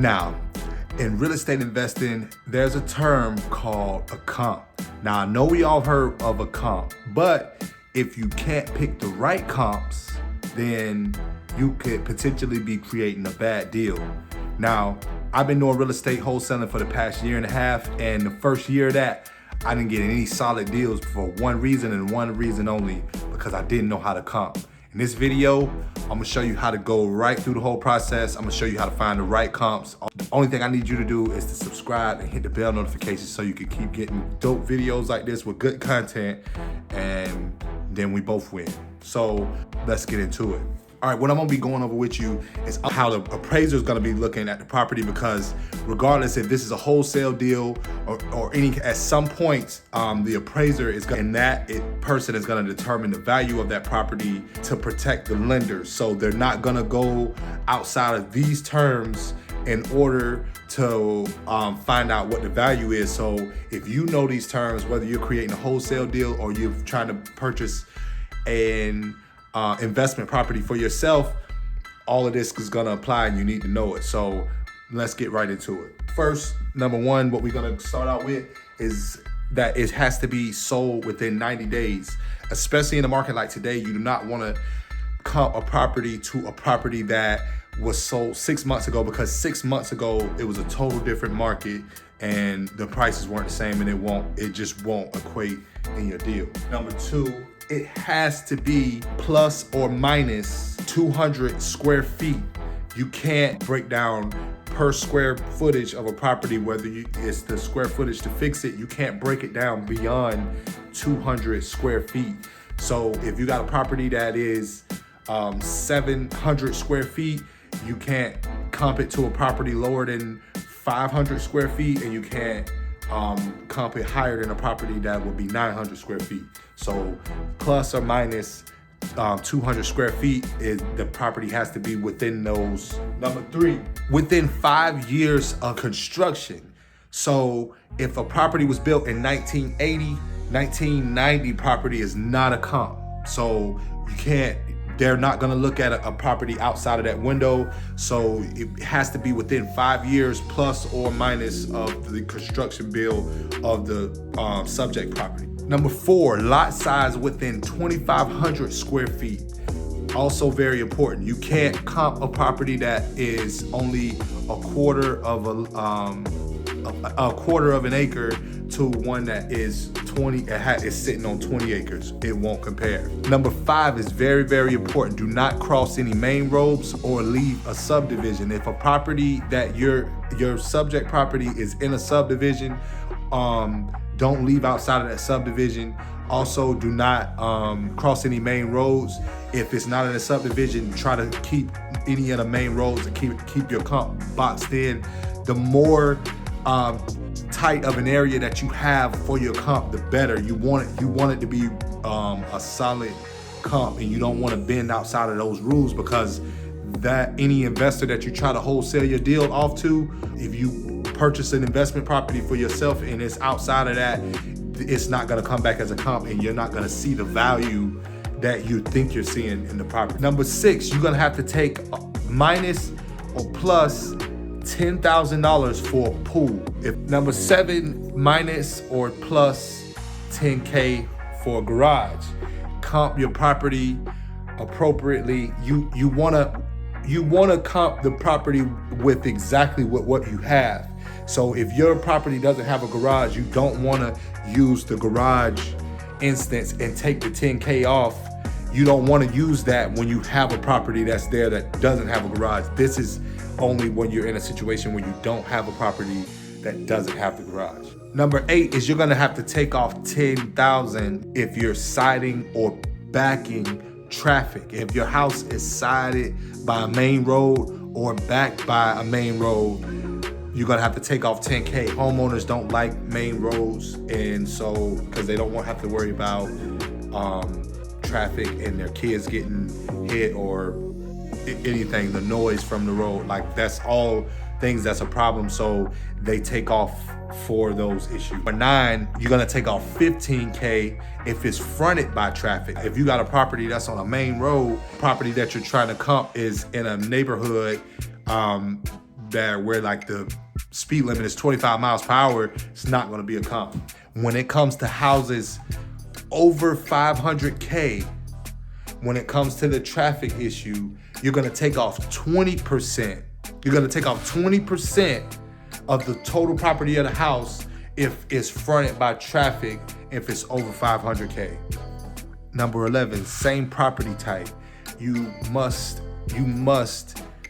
Now, in real estate investing, there's a term called a comp. Now, I know we all heard of a comp, but if you can't pick the right comps, then you could potentially be creating a bad deal. Now, I've been doing real estate wholesaling for the past year and a half, and the first year of that, I didn't get any solid deals for one reason and one reason only, because I didn't know how to comp. In this video, I'm gonna show you how to go right through the whole process. I'm gonna show you how to find the right comps. The only thing I need you to do is to subscribe and hit the bell notification so you can keep getting dope videos like this with good content, and then we both win. So let's get into it. All right, what I'm gonna be going over with you is how the appraiser is gonna be looking at the property, because regardless if this is a wholesale deal or any, at some point, the appraiser is gonna, and that person is gonna determine the value of that property to protect the lenders. So they're not gonna go outside of these terms in order to find out what the value is. So if you know these terms, whether you're creating a wholesale deal or you're trying to purchase an investment property for yourself, all of this is gonna apply and you need to know it. So let's get right into it. First, number one, what we're gonna start out with is that it has to be sold within 90 days. Especially in a market like today, you do not wanna comp a property to a property that was sold 6 months ago, because 6 months ago, it was a total different market and the prices weren't the same, and it just won't equate in your deal. Number two, it has to be plus or minus 200 square feet. You can't break down per square footage of a property, whether it's the square footage to fix it, you can't break it down beyond 200 square feet. So if you got a property that is 700 square feet, you can't comp it to a property lower than 500 square feet, and you can't comp it higher than a property that would be 900 square feet. So plus or minus 200 square feet is the property has to be within those. Number three, within 5 years of construction. So if a property was built in 1980, 1990 property is not a comp. So they're not gonna look at a property outside of that window. So it has to be within 5 years plus or minus of the construction bill of the subject property. Number four, lot size within 2,500 square feet. Also very important. You can't comp a property that is only a quarter of an acre to one that is sitting on 20 acres. It won't compare. Number five is very, very important. Do not cross any main roads or leave a subdivision. If a property that your subject property is in a subdivision, don't leave outside of that subdivision. Also, do not cross any main roads. If it's not in a subdivision, try to keep any of the main roads and keep your comp boxed in. The more tight of an area that you have for your comp, the better. You want it to be a solid comp, and you don't want to bend outside of those rules, because that any investor that you try to wholesale your deal off to, if you purchase an investment property for yourself and it's outside of that, it's not going to come back as a comp, and you're not going to see the value that you think you're seeing in the property. Number six, you're going to have to take minus or plus $10,000 for a pool. Number seven, minus or plus 10K for a garage. Comp your property appropriately. You wanna comp the property with exactly what you have. So if your property doesn't have a garage, you don't wanna use the garage instance and take the 10K off. You don't wanna use that when you have a property that's there that doesn't have a garage. This is only when you're in a situation where you don't have a property that doesn't have the garage. Number eight is you're gonna have to take off $10,000 if you're siding or backing traffic. If your house is sided by a main road or backed by a main road, you're gonna have to take off 10K. Homeowners don't like main roads, and so because they don't want to have to worry about traffic and their kids getting hit or anything, the noise from the road, like that's all things that's a problem. So they take off for those issues. Number nine, you're gonna take off 15K if it's fronted by traffic. If you got a property that's on a main road, property that you're trying to comp is in a neighborhood that where like the speed limit is 25 miles per hour, it's not gonna be a comp. When it comes to houses over 500K, when it comes to the traffic issue, you're gonna take off 20%. You're gonna take off 20% of the total property of the house if it's fronted by traffic, if it's over 500K. Number 11, same property type. You must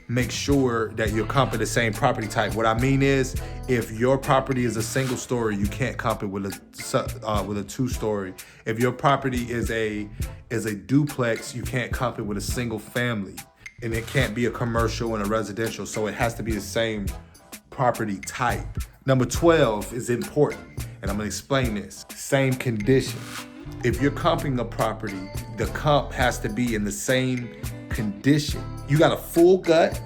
make sure that you're comping the same property type. What I mean is, if your property is a single story, you can't comp it with a 2-story. If your property is a duplex, you can't comp it with a single family. And it can't be a commercial and a residential, so it has to be the same property type. Number 12 is important, and I'm gonna explain this. Same condition. If you're comping a property, the comp has to be in the same condition. You got a full gut,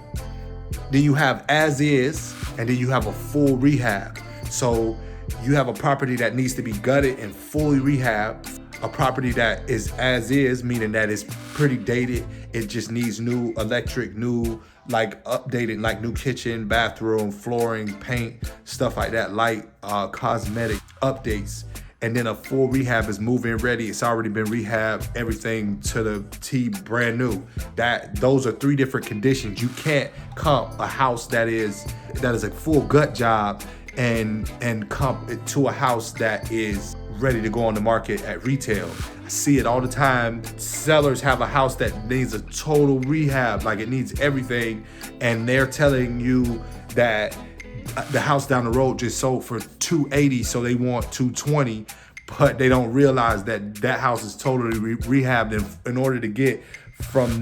then you have as is, and then you have a full rehab. So you have a property that needs to be gutted and fully rehabbed, a property that is as is, meaning that it's pretty dated. It just needs new electric, new updated, like new kitchen, bathroom, flooring, paint, stuff like that, light, cosmetic updates. And then a full rehab is move-in ready. It's already been rehabbed, everything to the T, brand new. Those are 3 different conditions. You can't comp a house that is a full gut job and comp it to a house that is ready to go on the market at retail. I see it all the time. Sellers have a house that needs a total rehab, like it needs everything, and they're telling you that the house down the road just sold for $280, so they want $220, but they don't realize that that house is totally rehabbed. And in order to get from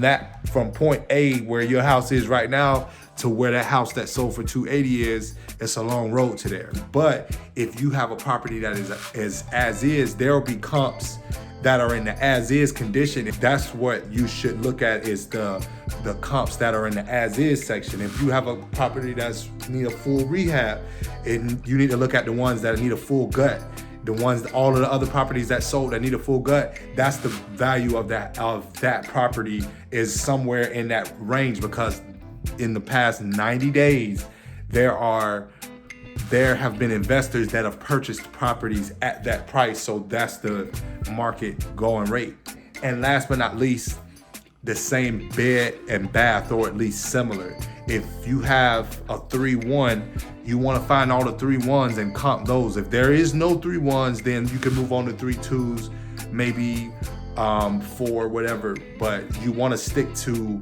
point A, where your house is right now, to where that house that sold for $280 is, it's a long road to there. But if you have a property that is as is, there will be comps that are in the as is condition. That's what you should look at, is the comps that are in the as is section. If you have a property that's need a full rehab, and you need to look at the ones that need a full gut. All of the other properties that sold that need a full gut, that's the value of that property is somewhere in that range, because in the past 90 days, there have been investors that have purchased properties at that price. So that's the market going rate. And last but not least, the same bed and bath, or at least similar. If you have a 3-1, you want to find all the 3-1s and comp those. If there is no 3-1s, then you can move on to 3-2s, maybe 4, whatever. But you want to stick to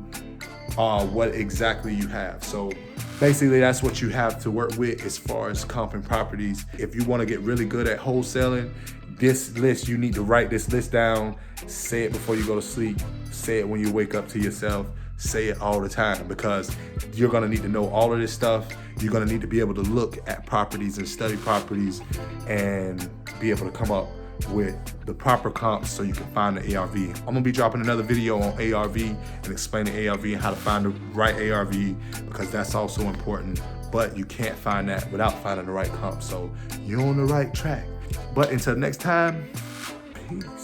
what exactly you have. So basically, that's what you have to work with as far as comping properties. If you want to get really good at wholesaling, this list, you need to write this list down. Say it before you go to sleep. Say it when you wake up to yourself. Say it all the time, because you're gonna need to know all of this stuff. You're gonna need to be able to look at properties and study properties and be able to come up with the proper comps so you can find the ARV. I'm gonna be dropping another video on ARV and explaining ARV and how to find the right ARV, because that's also important. But you can't find that without finding the right comp. So you're on the right track. But until next time, peace.